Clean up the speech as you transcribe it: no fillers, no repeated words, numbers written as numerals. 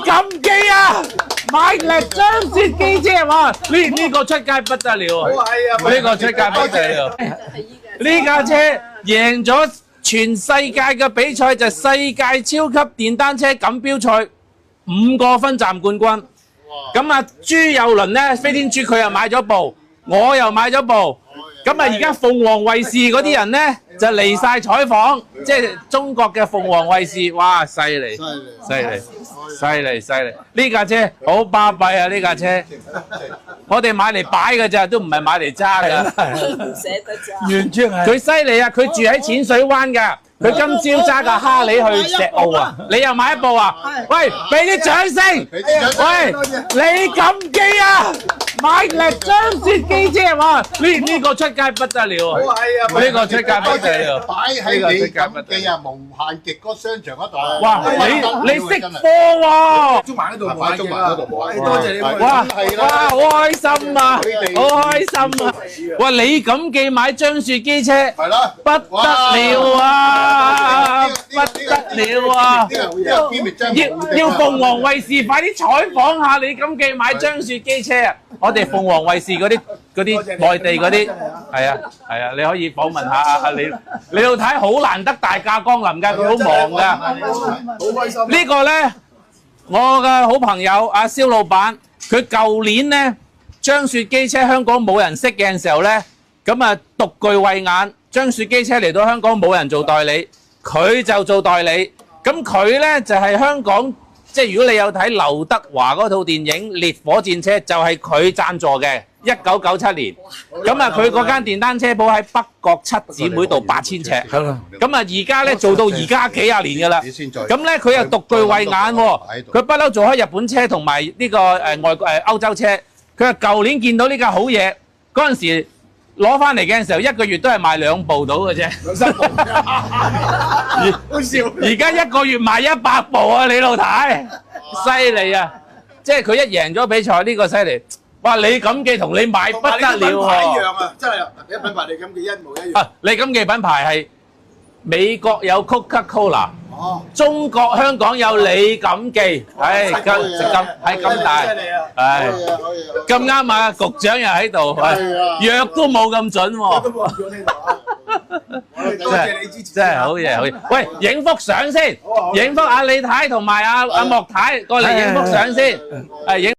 咁機啊！買嚟張雪機車哇！呢個出街不得了啊！呢個出街不得了。呢架車贏咗全世界嘅比賽，就係世界超級電單車錦標賽5個分站冠軍。咁啊，朱佑倫咧，飛天豬佢又買咗部，我又買咗部。咁啊，而家鳳凰衛視嗰啲人咧就嚟晒採訪，即係中國嘅鳳凰衛視，哇！犀利，犀利，犀利，犀利！呢架車好巴閉啊！呢架車，我哋買嚟擺㗎咋，都唔係買嚟揸㗎。唔捨得揸。完全係。佢犀利啊！佢住喺淺水灣㗎。佢今朝揸架哈利去石澳啊！你又買一部啊？喂，俾啲掌聲！喂，你咁機啊！買嚟張雪機車哇！呢個出街不得了啊！呢個出街不得了。擺喺你咁機啊，無限極嗰商場嗰度。哇！你識貨喎！中環嗰度擺中環嗰度冇。多謝你。哇！好開心啊！好開心啊！哇！你咁記買張雪機車，係啦，不得了啊！不得了啊！要鳳凰衛視快啲採訪下你咁記買張雪機車啊！我哋鳳凰衛視嗰啲內地嗰啲係啊，你可以訪問下啊你老太好難得大駕光臨㗎，佢好忙㗎。好開心。呢個咧，我嘅好朋友阿蕭老闆，佢舊年咧張雪機車香港冇人識嘅時候咧，咁啊獨具慧眼，張雪機車嚟到香港冇人做代理，佢就做代理。咁佢咧就係香港。即係如果你有睇劉德華嗰套電影《烈火戰車》，就係佢贊助嘅，1997年。咁啊，佢嗰間電單車鋪喺北角七姊妹道8000尺。咁啊，而家咧做到而家幾廿年㗎啦。咁咧佢又獨具慧眼喎，佢不嬲做開日本車同埋呢個歐洲車。佢話舊年見到呢架好嘢，嗰陣時攞翻嚟嘅時候，一個月都係賣2部到嘅啫。好笑。而家一個月賣100部啊，你老太，犀利啊！即係佢一贏咗比賽，呢個犀利。哇！李錦記同你買不得了喎。一樣啊，真係你品牌李錦記一模一樣。李錦記品牌係美國有 Coca-Cola。中國香港有李錦記，係咁大，係咁啱啊！局長又喺度，藥都冇咁準喎，多謝你支持，真係好嘢好嘢。喂，影幅相先，影幅阿李太同埋阿莫太過嚟影幅相先，係影。